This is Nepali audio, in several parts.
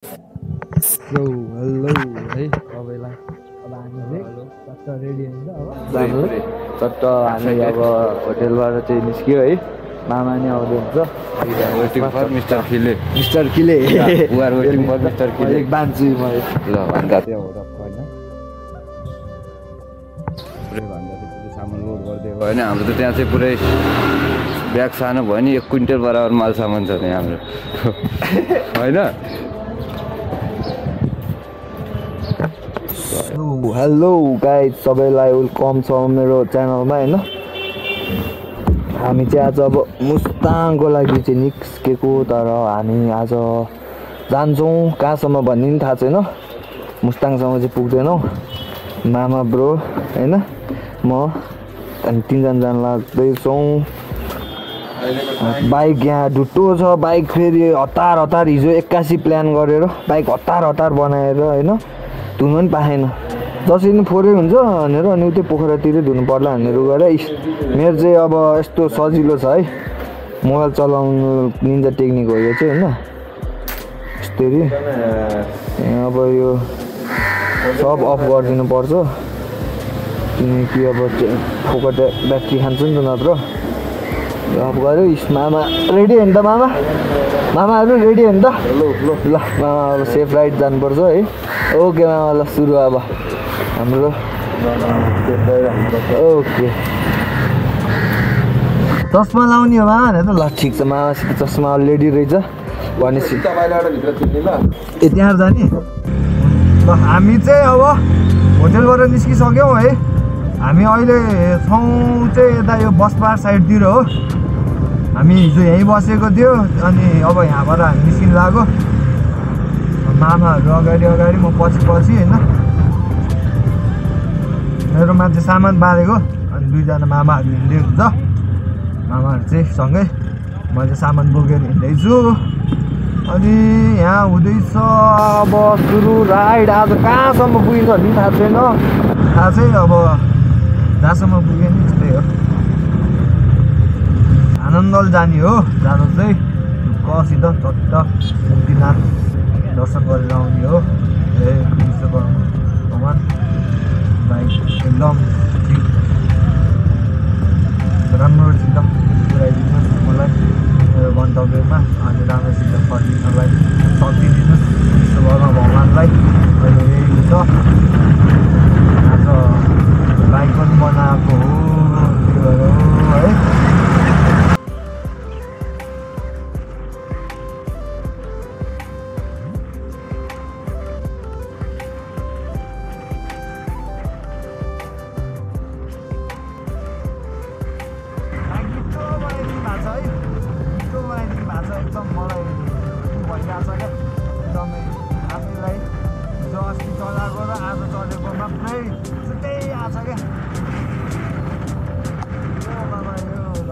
हेलो है सबैलाई अब हामी चाहिँ चट्ट रेडी हुन्छ अब चट्ट हामी अब होटेलबाट चाहिँ निस्क्यो है मामा नि आउँदै हुन्छ मिस्टर किले बान्छु मैले ल भन्दा त्यो हो होइन पुरै भन्दा चाहिँ सामान लोड गर्दै भयो होइन हाम्रो त त्यहाँ चाहिँ पुरै ब्याग सानो भयो नि 1 क्विन्टल बराबर माल सामान छ त्यहाँ हाम्रो होइन। हेलो गाइज सबैलाई वेलकम छ मेरो च्यानलमा होइन। हामी चाहिँ आज अब मुस्ताङको लागि चाहिँ निस्केको तर हामी आज जान्छौँ कहाँसम्म भन्ने पनि थाहा छैन। मुस्ताङसम्म चाहिँ पुग्दैनौँ मामा ब्रो होइन म अनि 3 जना जान लाग्दैछौँ। बाइक यहाँ ढुट्टो छ बाइक फेरि हतार हिजो 81 प्लान गरेर बाइक हतार बनाएर होइन धुनु पनि पाएन जसरी पनि फोरै हुन्छ भनेर अनि उतै पोखरातिरै धुनु पर्ला भनेर गएर मेरो चाहिँ अब यस्तो सजिलो छ है मोबाइल चलाउनु निन्जा टेक्निक हो यो चाहिँ होइन यस्तरी अब यो सब अफ गरिदिनु पर्छ किनकि अब फोकट ब्याट्री खान्छ नि त नत्र अफ गऱ्यो मामा रेडी हो नि त मामाहरू रेडी हो नि त ल मामा अब सेफ राइड जानुपर्छ है। ओके मामा ल सुरु अब हाम्रो ओके चस्मा लाउने हो मामा भने त ल ठिक छ मामासित चस्मा अलरेडी रहेछ भनेपछि ए त्यहाँ जाने ल हामी चाहिँ अब होटेलबाट निस्किसक्यौँ है। हामी अहिले छौँ चाहिँ यता यो बस पार्क साइडतिर हो। हामी हिजो यहीँ बसेको थियो अनि अब यहाँबाट हामी निस्किनु लाग्यो मामाहरू अगाडि म पछि होइन मेरोमा चाहिँ सामान बाँधेको अनि 2 जना मामाहरू हिँड्दै हुन्छ मामाहरू चाहिँ सँगै मैले चाहिँ सामान बोकेर हिँड्दैछु अनि यहाँ हुँदैछ अब सुरु राइड। आज कहाँसम्म पुगिन्छ भन्ने थाहा छैन थाहा चाहिँ अब जहाँसम्म पुग्यो नि त्यस्तै हो आनन्दल जाने हो जानु चाहिँ ढुक्कसित चट्ट मुक्तिनाथ दर्शन गरेर आउने हो विश्वकर्मा भगवान बाइक एकदम ठिक राम्रोसित पुऱ्याइदिनुहोस् मलाई मेरो गन्तव्यमा अनि राम्रोसित फर्किनलाई शक्ति दिनुहोस् विश्वकर्मा भगवानलाई अहिले यही छ। आज बाइक पनि बनाएको हो त्यो भएर हो है। एकदम मलाई भइरहेको छ क्या एकदमै आफैलाई हिजो अस्ति चलाएको र आज चलेको मात्रै छुट्टै आएको छ क्या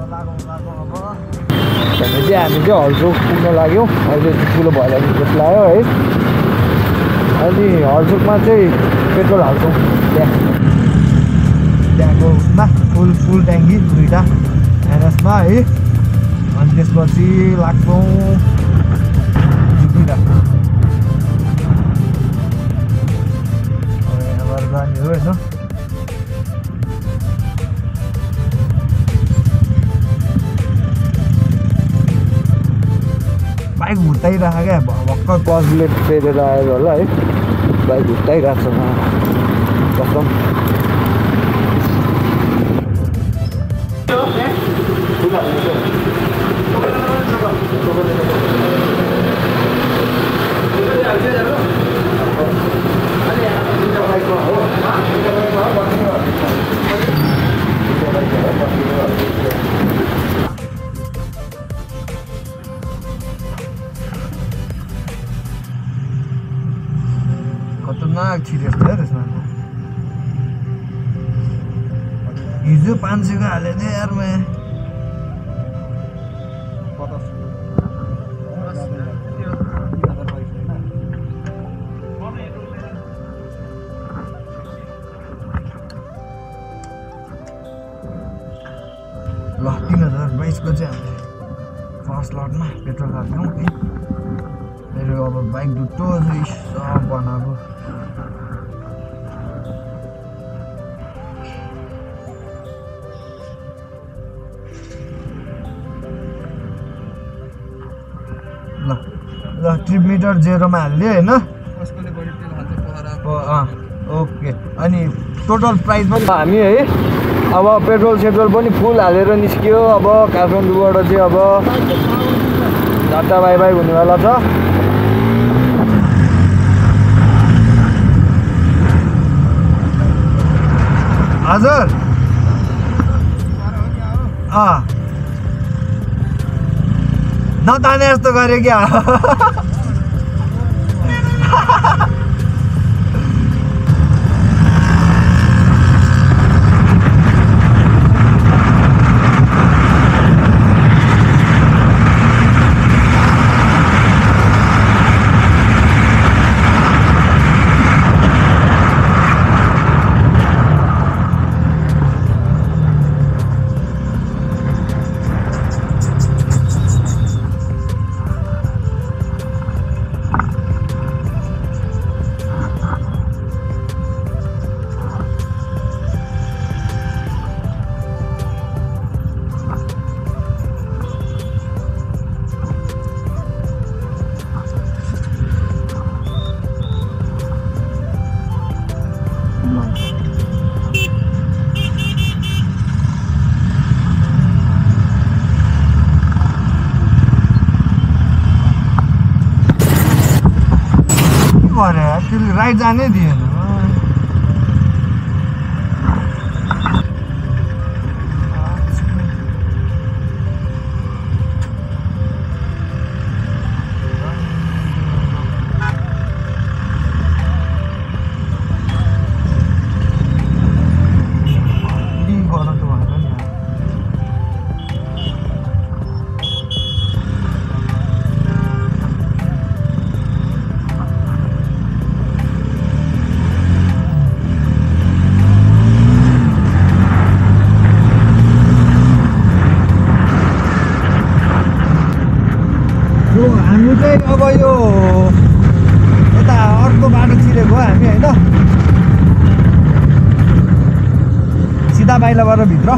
लागौँ अब भनेपछि हामी चाहिँ हल्चोक पुग्न लाग्यौँ। अहिले ठुलो भएर जस्तो लाग्यो है अनि हल्चोकमा चाहिँ पेट्रोल हाल्छौँ त्यहाँको उसमा फुल ट्याङ्की 2टा एनएसमा है अनि त्यसपछि लाग्छौँ यहाँबाट जाने हो होइन। बाइक भुत्ताइरहेको क्या भर्खर क्लच फेरेर आएर होला है बाइक भुत्ताइरहेको छ कसम खतरनाक छिरेछ त्यसमा हिजो 500 को हाले थिएँ यार मैं ल 3022 को चाहिँ हामीले फर्स्ट लटमा पेट्रोल हाल्यौँ है मेरो पर्यो अब बाइक ढुट्टो सब बनाएको ल ल ट्रिप मिटर जेरोमा हाल्दियो होइन ओके अनि टोटल प्राइस पनि हामी है अब पेट्रोल सेट्रोल पनि फुल हालेर निस्कियो अब काठमाडौँबाट चाहिँ अब टाटा बाई बाई हुनेवाला छ हजुर नताने जस्तो गऱ्यो क्या राइट जानै दिएन हामी चाहिँ अब यो यता अर्को बाटो छिरेको हो हामी होइन सिधा बाइलाबाट भित्र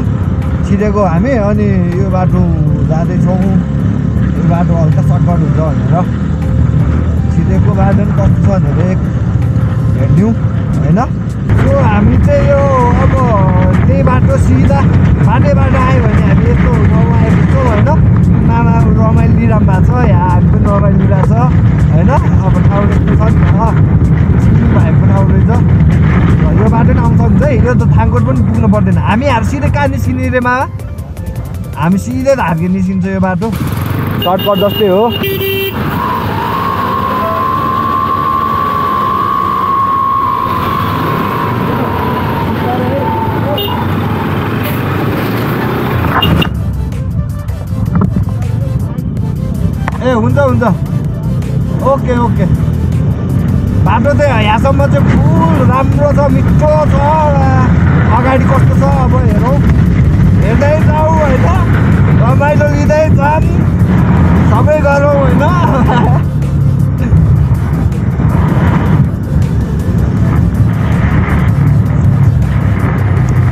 छिरेको हामी अनि यो बाटो जाँदैछौँ यो बाटो हल्का सर्टकट हुन्छ भनेर छिरेको बाटो पनि कस्तो छ भनेर हेर्यौँ होइन सो हामी चाहिँ यो अब त्यही बाटो सिधा बाटैबाट आयो भने हामी यस्तो ठाउँमा आइपुग्छौँ होइन मामा रमाइलो लिइरहनु भएको छ यहाँ हामी पनि रमाइलो छ होइन अब ठाउँ रहेछ नि सिक्किम भएको ठाउँ रहेछ यो बाटो पनि आउनु सक्छ है यो त थाङकोट पनि पुग्नु पर्दैन हामी सिधै कहाँ निस्किने रेमा हामी सिधै धार्के निस्किन्छ यो बाटो सर्टकट जस्तै हो ए हुन्छ हुन्छ ओके ओके बाटो चाहिँ यहाँसम्म चाहिँ फुल राम्रो छ मिठो छ अगाडि कस्तो छ अब हेरौँ हेर्दै जाउँ होइन रमाइलो लिँदै जाऊँ सबै गरौँ होइन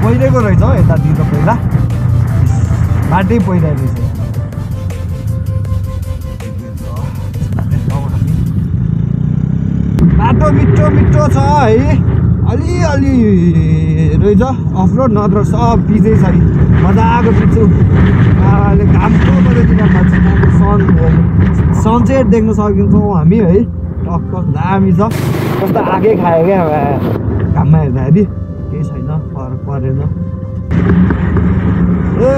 पहिलेको रहेछ हौ यतातिर त पहिला बाटै पहिला रहेछ बाटो मिठो मिठो छ है अलिअलि रहेछ अफरोड नत्र सब पिचै छ मजाको पिच्छु अहिले घामको मजातिर सनसेट देख्न सकिन्छौँ हामी है टक्क दामी छ कस्तो आगै खायो क्या घाममा हेर्दाखेरि केही छैन फरक परेन ए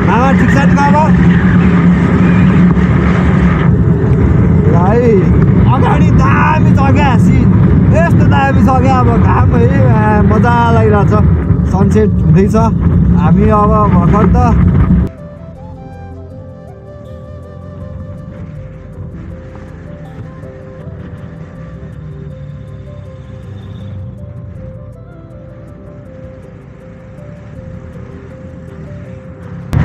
मामा ठिक छ नि बाबा है अगाडि दामी छ क्या सिन यस्तो दामी छ क्या अब घाम है मजा लागिरहेछ सनसेट हुँदैछ हामी अब भर्खर त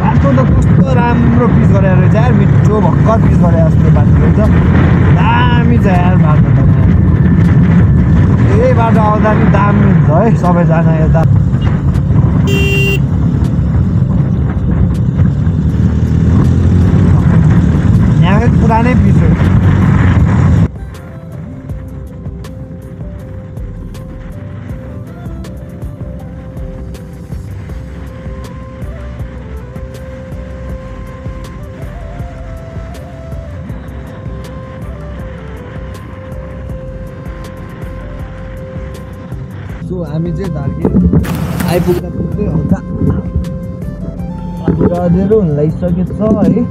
बाटो त कस्तो राम्रो पिस गरेर रहेछ यार मिठो भक्कर पिस गरे जस्तो बाटो रहेछ दामी छ यार बाटो त यही बाटो आउँदा नि दामी हुन्छ है सबैजना यता यहाँ पुरानै पिस हो सो हामी चाहिँ धार्किन आइपुग्दा पुग्दै हल्का अँध्यारो हुन लागिसकेको छ है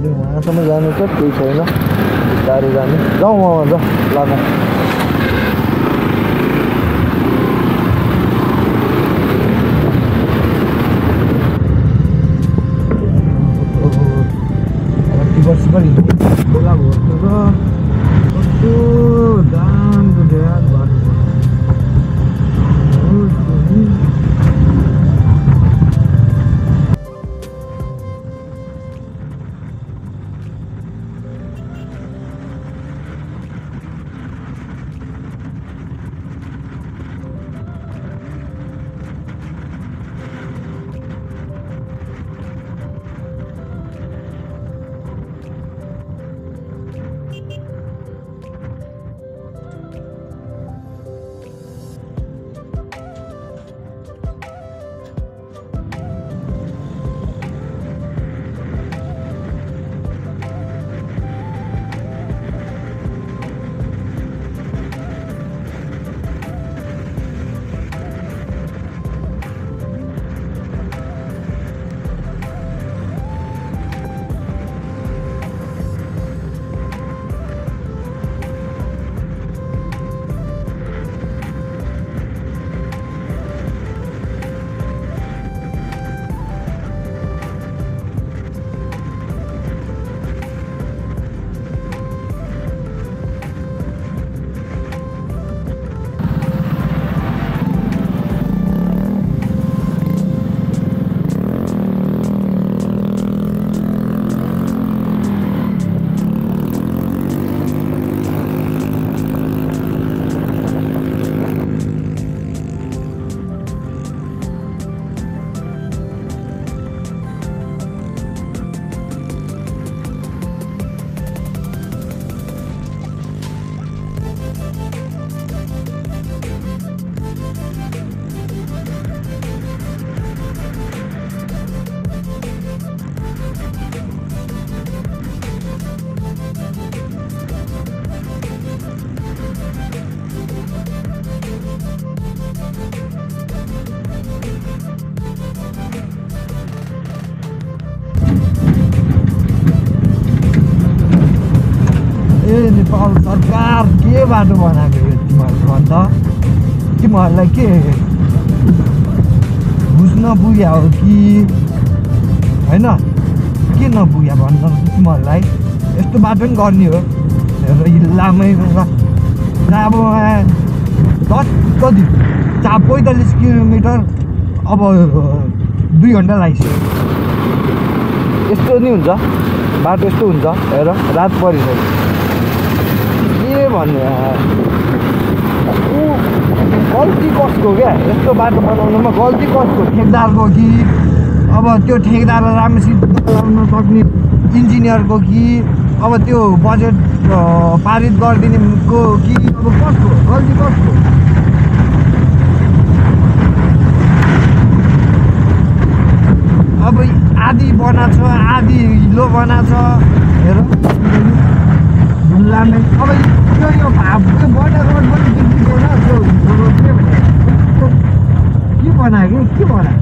उहाँसम्म जानु छ केही छैन बिस्तारै जानु जाउँ उहाँ ल खोला भर्नु र कस्तो दाम्रो ड्याग बाटो नेपाल सरकार के बाटो बनाएको यो तिमीहरूको अन्त तिमीहरूलाई के घुस नपुग्या हो कि होइन के नपुग्या भन्छ तिमीहरूलाई यस्तो बाटो पनि गर्ने हो हिल्लामै अब 10 कति 45 किलोमिटर अब 2 घन्टा लाग्छ यस्तो नि हुन्छ बाटो यस्तो हुन्छ हेर रात परिसक्यो के भन्नु गल्ती कसको क्या यस्तो बाटो बनाउनुमा गल्ती कसको ठेकदारको कि अब त्यो ठेकदारलाई राम्रोसित चलाउन सक्ने इन्जिनियरको कि अब त्यो बजेट पारित गरिदिनेको कि अब कसको गल्ती कसको अब आधी बनाएको छ आधी हिलो बनाएको छ हेर झुल्लामै अब यो भाव बनाएको पनि देखिँदैन के बनायो के बनायो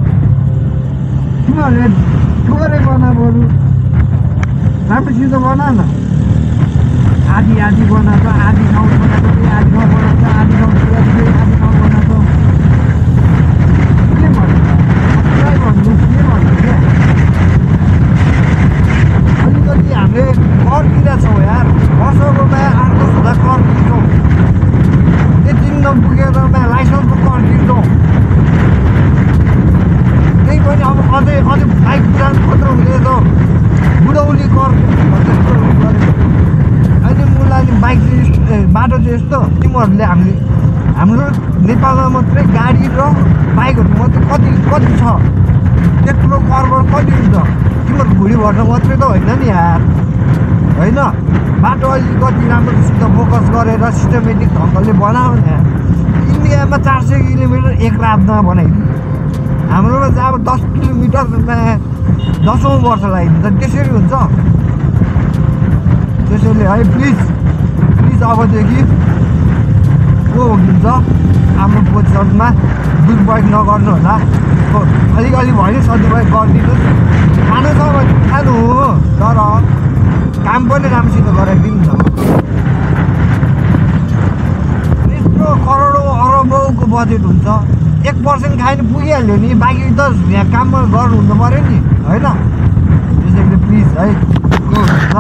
तिमीहरूले ठुलै बना बरु राम्रोसित बना न आधी बनाएको आधी ठाउँ बनाएको आधी ठाउँ बनाएको आधी ठाउँ आधी ठाउँ बनाएको के भन्नु के भन्नु क्या अलिकति हामीले कर दिइरहेछौँ यार वर्षको 8-10 हजार कर दिन्छौँ त्यति नपुगेर लाइसेन्सको कर दिन्छौँ त्यही पनि अब अझै बाइक किसान खत्रो हुने त बुढौली कर अहिले मुलाले बाइक बाटो चाहिँ यस्तो तिमीहरूले हाम्रो नेपालमा मात्रै गाडी र बाइकहरू मात्रै कति कति छ त्यत्रो करबाट कति हुन्छ तिमीहरू भुँडी भर्न मात्रै त होइन नि यार होइन बाटो अलिकति राम्रोसित फोकस गरेर सिस्टमेटिक ढङ्गले बनाऊ न इन्डियामा 400 किलोमिटर एक रातमा बनाइदियो हाम्रोमा चाहिँ अब 10 किलोमिटरमा 10औँ वर्ष लगाइदिन्छ त्यसरी हुन्छ त्यसैले है प्लिज अबदेखि को हुन्छ आफ्नो पोजिसनमा दुरुपयोग नगर्नु होला अलिकति भयो सदुपयोग गरिदिनुहोस् खानु छ भने खानु हो तर काम पनि राम्रोसित गराइदिनु न यत्रो करोडौँ अरबौँको बजेट हुन्छ 1% खाइन पुगिहाल्यो नि बाँकी त यहाँ काममा गर्नु हुनु पऱ्यो नि होइन त्यसैले प्लिज है को हुन्छ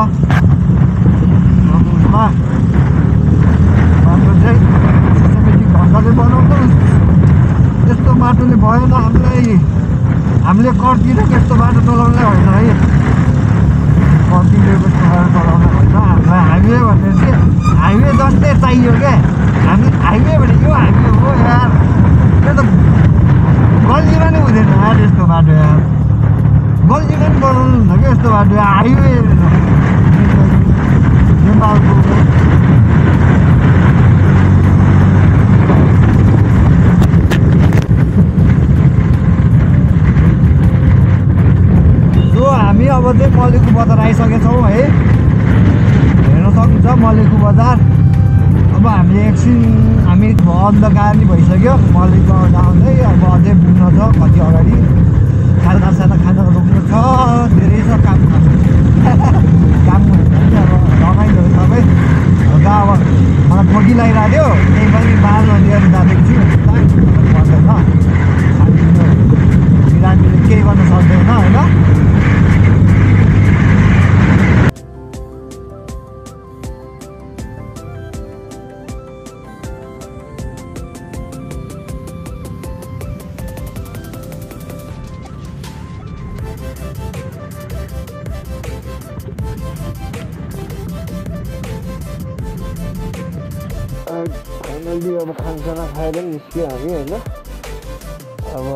बाटो चाहिँ सिस्टमेटिक ढङ्गले बनाउँनुहोस् त्यस्तो बाटोले भएन हामीले कर तिरेको यस्तो बाटो चलाउनै होइन है कर तिरेको यस्तो बाटो चलाउनै होइन हामीलाई हाइवे भनेर चाहिँ हाइवे जस्तै चाहियो क्या हामी हाइवे भनेको हाइवे हो यार त्यो त गल्तीमा नि हुँदैन यार यस्तो बाटो यार गल्तीमा नि बनाउनु हुन्न क्या यस्तो बाटो हाइवे नेपालको हामी अब चाहिँ मलेखु बजार आइसकेछौँ है हेर्न सक्नुहुन्छ मलेखु बजार अब हामी एकछिन हामी अन्धकार नि भइसक्यो मलेखु आउँदै अब अझै पुग्न छ कति अगाडि सादा खाना रोक्नु छ धेरै छ काम काम अब रमाइलो सबै अब मलाई फोकी लगाइरहेको थियो त्यही पनि बालमा लिएर जाँदैछु पर्दैन बिरामीले केही गर्न सक्दैन होइन फाइनली अब खानसाना खाएर निस्क्यो हामी होइन अब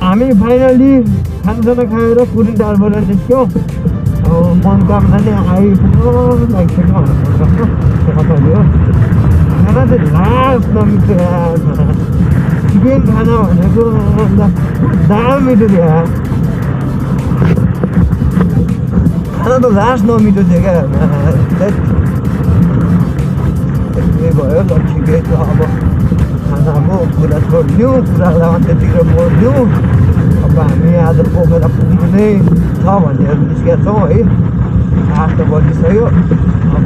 हामी फाइनली खानसाना खाएर कुरिटारबाट निस्क्यौँ अब मनोकामना नै आइपुग्यो लागिसक्यो तपाईँले हो खाना चाहिँ लास्ट नमिठो यार चिकन खाना भनेको दाम मिठो थियो यार खाना त लास्ट नमिठो थियो क्या भयो ल ठिकै छ अब खानाको कुरा छोडिदिउँ कुरालाई अन्त्यतिर मोडिदिउँ अब हामी आज पोखरा पुग्नु नै छ भनेर निस्केका छौँ है 8 त बजिसक्यो अब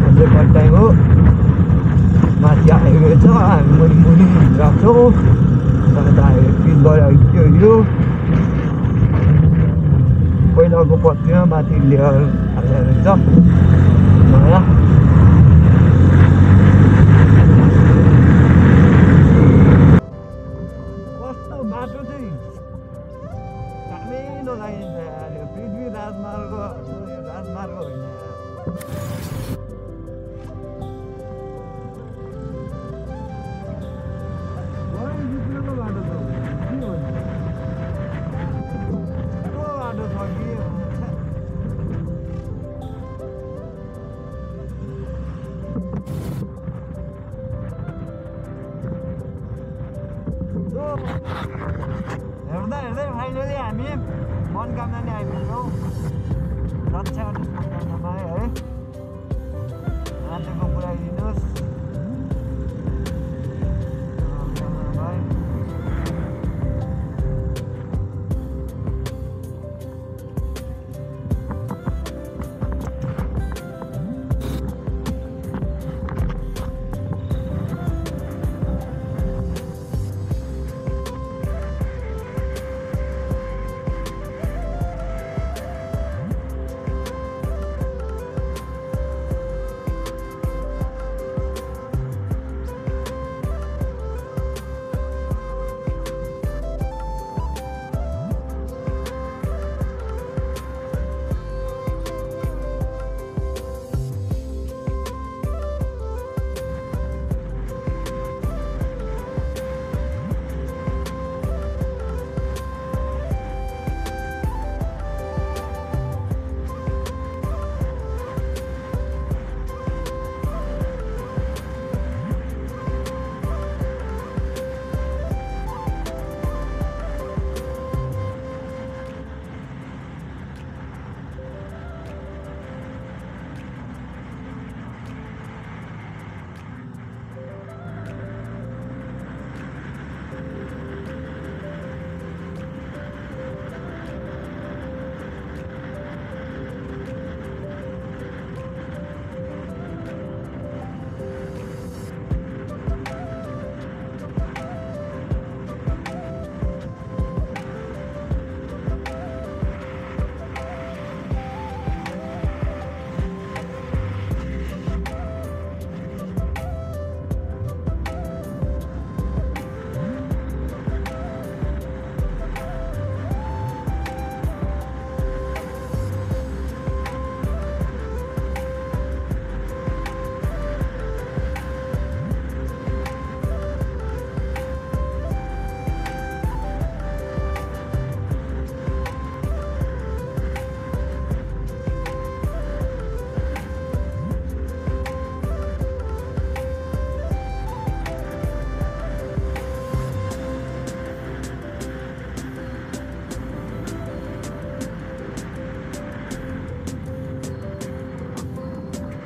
अझै कति टाइम हो माथि हाइवे छ हामी मुनि गएको छौँ अन्त हाइवे पिच गइरहेको थियो यो पहिलाको पत्तीमा माथि लिएर हालेर हुन्छ नयाँ हेर्दा हेर्दै फाइनली हामी मनोकामना नै आइपुग्यौँ रक्षा मनोकामनामा है आजको पुऱ्याइदिनुहोस्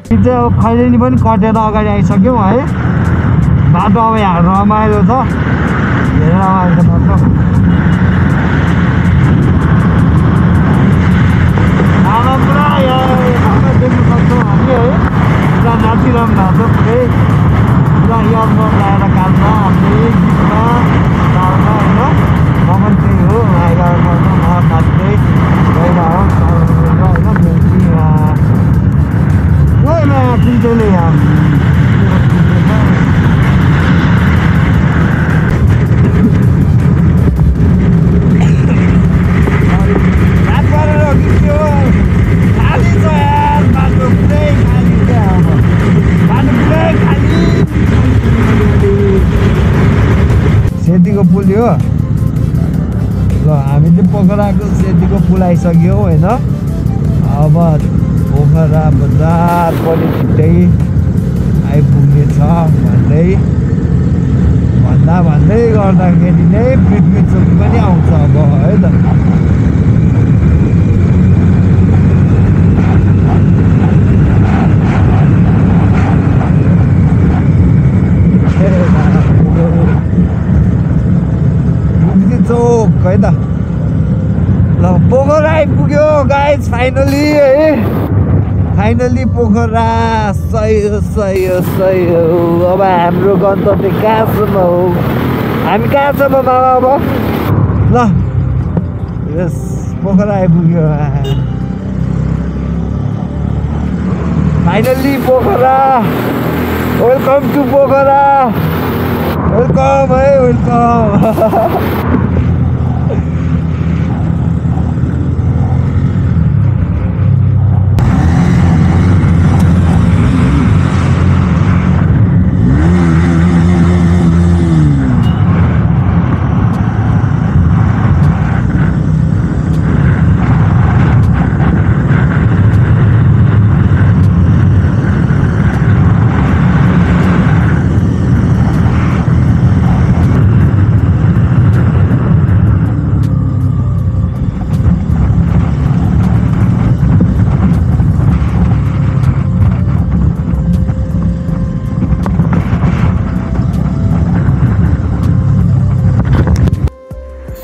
चाहिँ अब खैरेनी पनि कटेर अगाडि आइसक्यौँ है। बाटो अब यहाँ रमाइलो छ, धेरै रमाइलो छ बाटो। खाना पुरा यहाँ देख्न सक्छौँ हामी है। पुरा नाचिरहनु भएको छ पुरै, पुरा इयरबड लगाएर कानमा हामीले गीतमा तालमा होइन। म पनि त्यही हो, नाच्दै गइरहेको होइन। कुन चाहिँले यहाँ सेतीको पुल हो ल। हामी चाहिँ पोखराको सेतीको पुल आइसक्यौँ होइन। अब पोखरा बजार पनि छिट्टै आइपुग्नेछ भन्दै गर्दाखेरि नै पृथ्वी चोक पनि आउँछ अब है त। चोक है त ल। पोखरा आइपुग्यो गाइज फाइनली है। फाइनली पोखरा सही हो। अब हाम्रो गन्तव्य कहाँसम्म हो, हामी कहाँसम्म मामा अब ल। यस पोखरा आइपुग्यो finally Pokhara. Welcome to Pokhara, welcome है, वेलकम।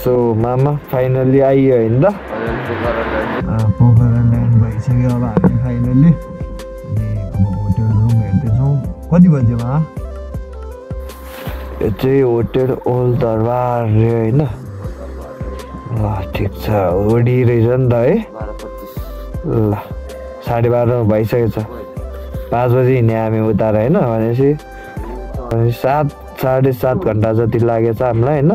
सो मामा फाइनली आइयो होइन त। पोखरा ल्यान्ड भइसक्यो अब हामी फाइनली। अनि अब होटेल रुम हेर्दैछौँ। कति बजेमा यो चाहिँ होटेल ओल्ड दरबार रे होइन। ल ठिक छ, ओडी रहेछ नि त है। ल 12:30 भइसकेको छ। 5 बजी हिँड्यो हामी उता होइन। भनेपछि 7 साढे 7 घन्टा जति लागेछ हामीलाई होइन।